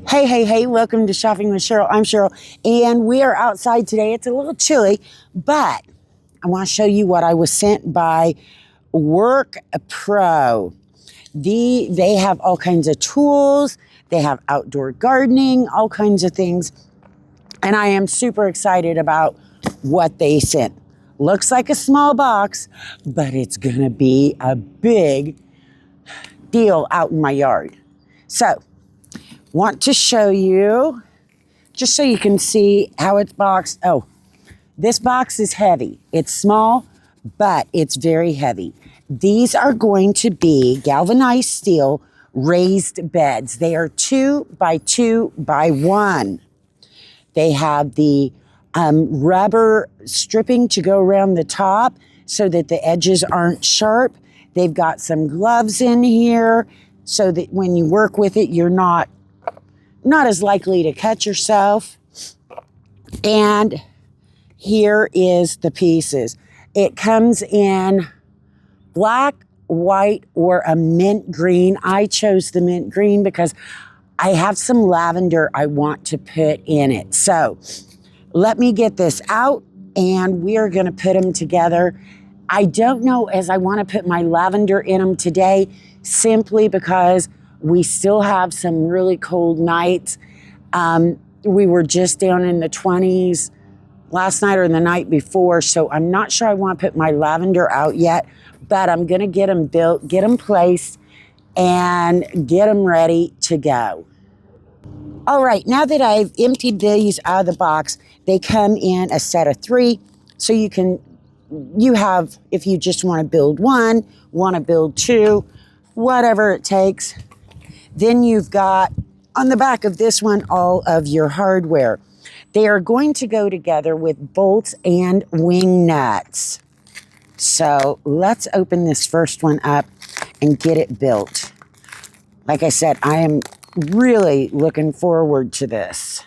Hey, welcome to Shopping with Cheryl. I'm Cheryl, and we are outside today. It's a little chilly, but I want to show you what I was sent by Work Pro. They have all kinds of tools, they have outdoor gardening, all kinds of things, and I am super excited about what they sent. Looks like a small box, but it's going to be a big deal out in my yard. So, want to show you, just so you can see how it's boxed. Oh, this box is heavy. It's small, but it's very heavy. These are going to be galvanized steel raised beds. They are 2 by 2 by 1. They have the rubber stripping to go around the top so that the edges aren't sharp. They've got some gloves in here so that when you work with it, you're not as likely to cut yourself. And here is the pieces. It comes in black, white, or a mint green. I chose the mint green because I have some lavender I want to put in it. So let me get this out and we are going to put them together. I don't know as I want to put my lavender in them today simply because we still have some really cold nights. We were just down in the 20s last night or the night before, so I'm not sure I want to put my lavender out yet, but I'm going to get them built, get them placed, and get them ready to go. All right, now that I've emptied these out of the box, they come in a set of 3, so you have, if you just want to build 1, want to build 2, whatever it takes. Then you've got, on the back of this one, all of your hardware. They are going to go together with bolts and wing nuts. So let's open this first one up and get it built. Like I said, I am really looking forward to this.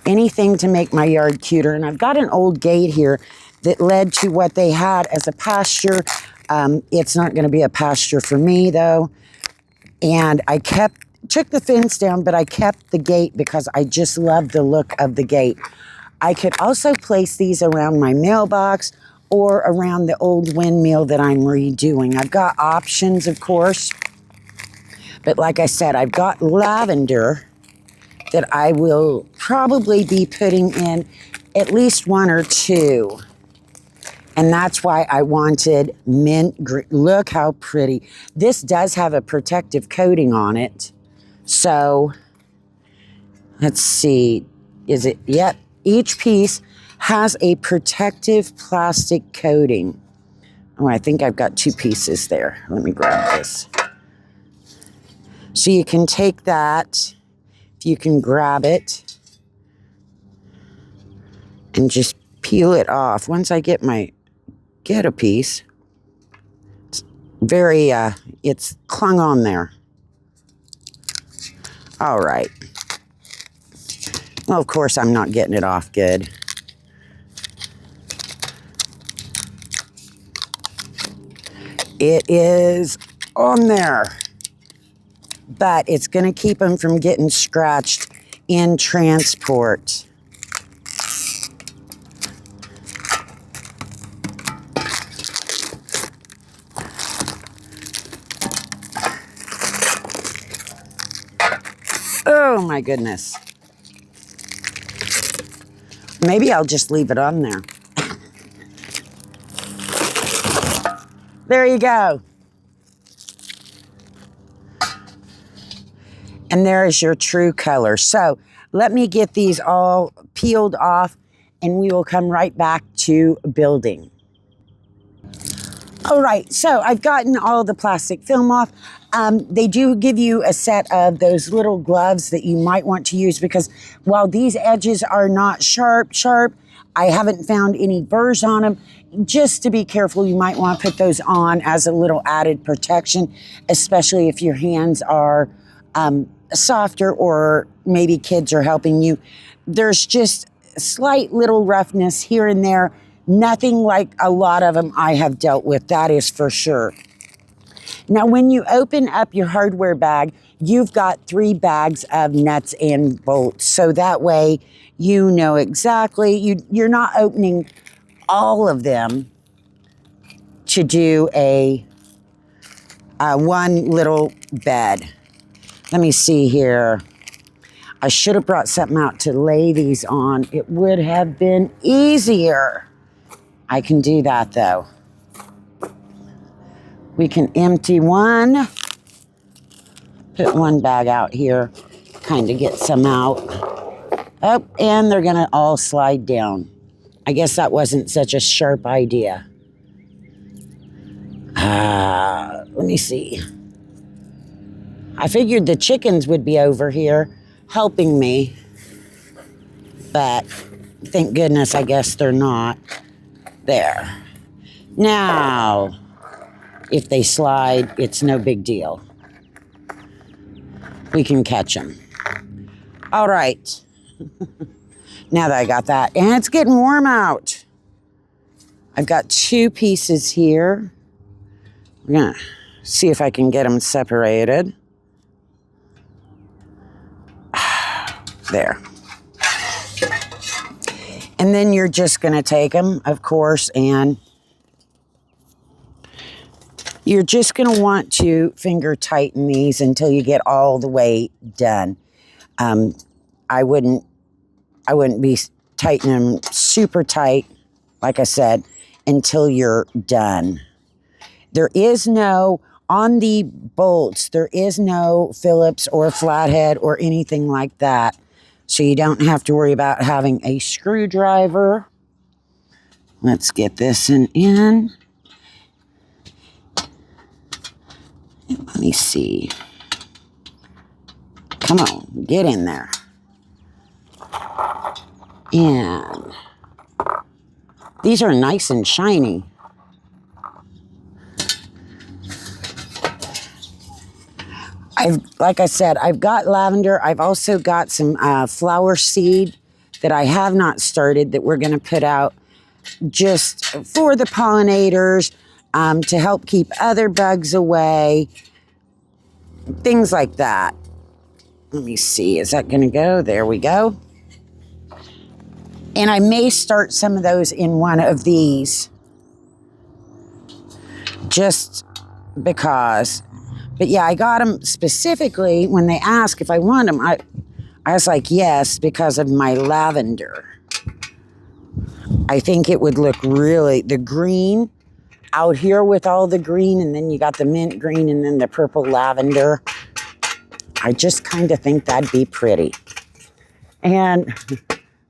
Anything to make my yard cuter. And I've got an old gate here that led to what they had as a pasture. It's not going to be a pasture for me, though. And I took the fence down, but I kept the gate because I just love the look of the gate. I could also place these around my mailbox or around the old windmill that I'm redoing. I've got options, of course. But like I said, I've got lavender that I will probably be putting in at least 1 or 2. And that's why I wanted mint green. Look how pretty. This does have a protective coating on it. So, let's see. Is it? Yep. Each piece has a protective plastic coating. Oh, I think I've got 2 pieces there. Let me grab this. So you can take that, if you can grab it, and just peel it off. Once I get a piece, it's very, it's clung on there. All right. Well, of course, I'm not getting it off good. It is on there, but it's going to keep them from getting scratched in transport. Oh my goodness. Maybe I'll just leave it on there. There you go. And there is your true color. So let me get these all peeled off and we will come right back to building. All right, so I've gotten all the plastic film off. They do give you a set of those little gloves that you might want to use because while these edges are not sharp, I haven't found any burrs on them. Just to be careful, you might want to put those on as a little added protection, especially if your hands are softer or maybe kids are helping you. There's just slight little roughness here and there. Nothing like a lot of them I have dealt with, that is for sure. Now, when you open up your hardware bag, you've got 3 bags of nuts and bolts. So that way you know exactly, you're not opening all of them to do a one little bed. Let me see here. I should have brought something out to lay these on. It would have been easier. I can do that though. We can empty one, put one bag out here, kind of get some out. Oh, and they're gonna all slide down. I guess that wasn't such a sharp idea. Let me see. I figured the chickens would be over here helping me, but thank goodness, I guess they're not. There. Now, if they slide, it's no big deal. We can catch them. All right. Now that I got that, and it's getting warm out. I've got 2 pieces here. We're gonna see if I can get them separated. There. And then you're just gonna take them, of course, and you're just gonna want to finger tighten these until you get all the way done. I wouldn't be tightening them super tight, like I said, until you're done. There is no, on the bolts, there is no Phillips or flathead or anything like that. So you don't have to worry about having a screwdriver. Let's get this in. Let me see. Come on, get in there. And these are nice and shiny. Like I said, I've got lavender. I've also got some flower seed that I have not started that we're going to put out just for the pollinators, to help keep other bugs away, things like that. Let me see, is that going to go? There we go. And I may start some of those in one of these, just because. But yeah, I got them specifically when they asked if I want them. I was like, yes, because of my lavender. I think it would look really, the green out here with all the green, and then you got the mint green and then the purple lavender. I just kind of think that'd be pretty. And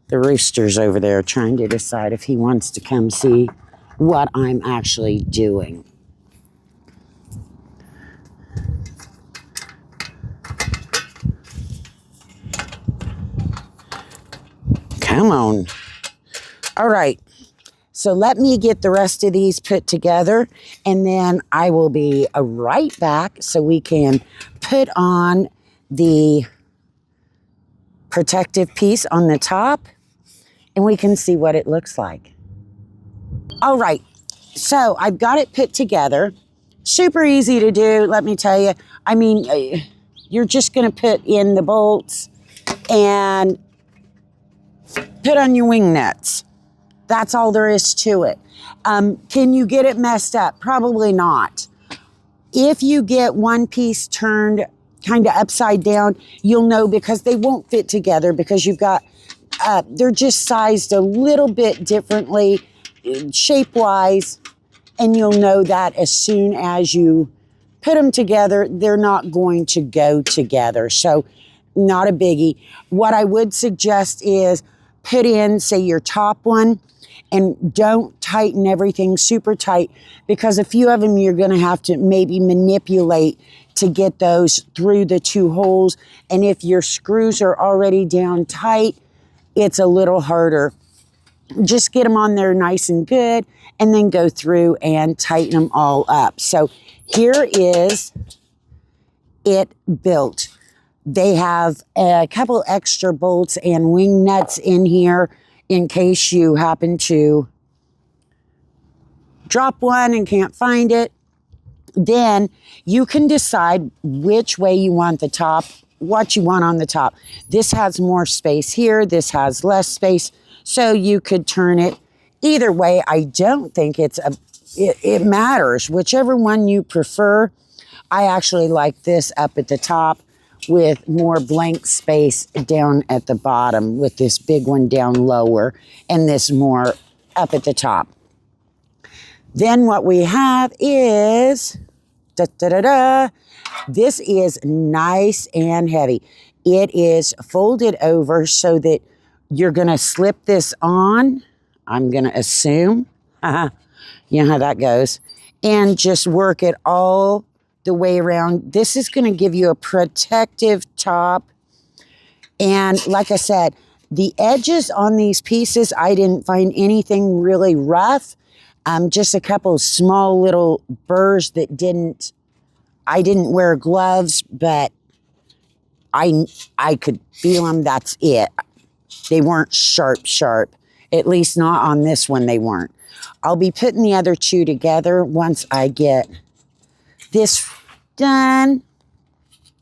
the rooster's over there trying to decide if he wants to come see what I'm actually doing. Come on. All right. So let me get the rest of these put together, and then I will be right back so we can put on the protective piece on the top, and we can see what it looks like. All right. So I've got it put together. Super easy to do, let me tell you. I mean, you're just going to put in the bolts and put on your wing nuts. That's all there is to it. Can you get it messed up? Probably not. If you get one piece turned kind of upside down, you'll know because they won't fit together, because you've got, they're just sized a little bit differently, shape-wise, and you'll know that as soon as you put them together, they're not going to go together. So not a biggie. What I would suggest is put in, say, your top one, and don't tighten everything super tight, because a few of them you're going to have to maybe manipulate to get those through the 2 holes. And if your screws are already down tight, it's a little harder. Just get them on there nice and good, and then go through and tighten them all up. So here is it built. They have a couple extra bolts and wing nuts in here in case you happen to drop one and can't find it. Then you can decide which way you want the top, what you want on the top. This has more space here. This has less space. So you could turn it either way. I don't think it matters. Whichever one you prefer. I actually like this up at the top with more blank space down at the bottom, with this big one down lower and this more up at the top. Then what we have is, this is nice and heavy. It is folded over so that you're going to slip this on, I'm going to assume. You know how that goes. And just work it all the way around. This is going to give you a protective top. And like I said, the edges on these pieces, I didn't find anything really rough. Just a couple of small little burrs that I didn't wear gloves, but I could feel them. That's it. They weren't sharp. At least not on this one, they weren't. I'll be putting the other two together once I get this done.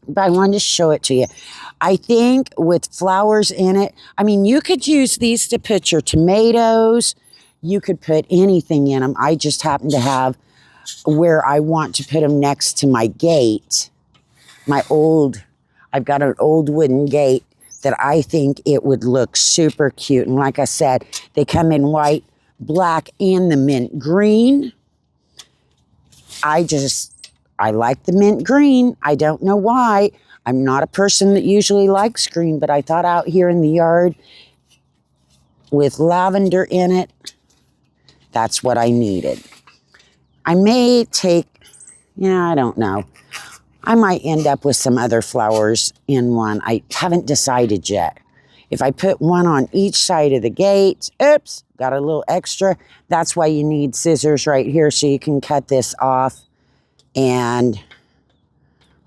But I wanted to show it to you. I think with flowers in it, I mean, you could use these to put your tomatoes. You could put anything in them. I just happen to have where I want to put them next to my gate. I've got an old wooden gate that I think it would look super cute. And like I said, they come in white, black, and the mint green. I like the mint green. I don't know why. I'm not a person that usually likes green, but I thought out here in the yard with lavender in it, that's what I needed. I may take, I don't know. I might end up with some other flowers in one. I haven't decided yet. If I put one on each side of the gate, oops, got a little extra. That's why you need scissors right here so you can cut this off. And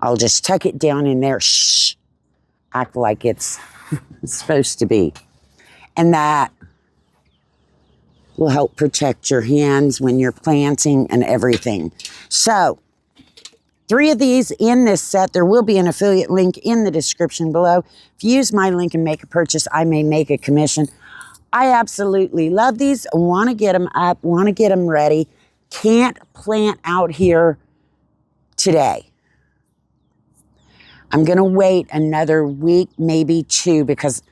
I'll just tuck it down in there. Shh. Act like it's supposed to be. And that will help protect your hands when you're planting and everything. So, 3 of these in this set. There will be an affiliate link in the description below. If you use my link and make a purchase, I may make a commission. I absolutely love these. Want to get them up, want to get them ready. Can't plant out here today. I'm going to wait another week, maybe 2, because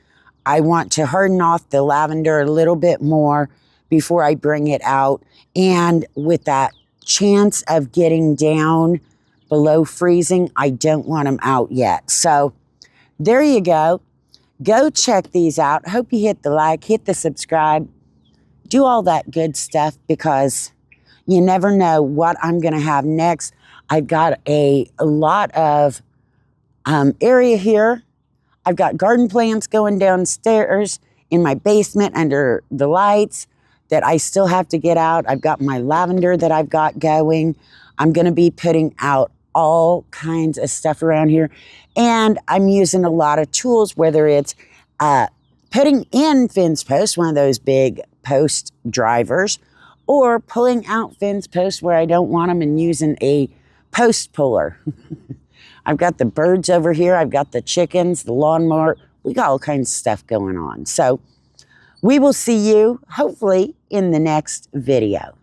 I want to harden off the lavender a little bit more before I bring it out. And with that chance of getting down below freezing, I don't want them out yet. So there you go. Go check these out. Hope you hit the like, hit the subscribe, do all that good stuff, because you never know what I'm going to have next. I've got a lot of area here. I've got garden plants going downstairs in my basement under the lights that I still have to get out. I've got my lavender that I've got going. I'm going to be putting out all kinds of stuff around here. And I'm using a lot of tools, whether it's putting in fence posts, one of those big post drivers, or pulling out fence posts where I don't want them and using a post puller. I've got the birds over here. I've got the chickens, the lawnmower. We got all kinds of stuff going on. So we will see you hopefully in the next video.